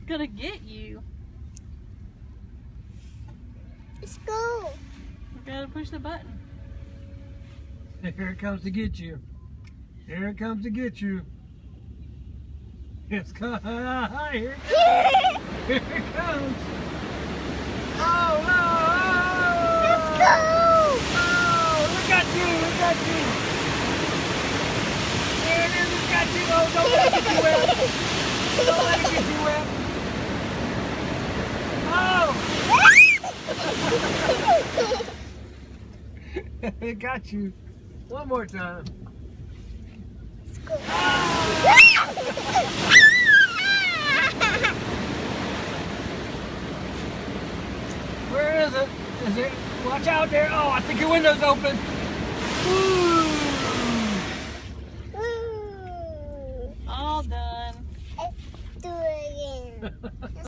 gonna get you. Let's go. We gotta push the button. Here it comes to get you. Here it comes to get you. It's coming. Here it comes. Here it comes. Oh, no. Let's go. Oh, look at you. Look at you. There it is. Look at you. Oh, don't let it get you wet. Don't let it get you wet. Oh. It got you. One more time. Let's go. Where is it? Is it? Watch out there. Oh, I think your window's open. Ooh. Woo. All done. Let's do it again.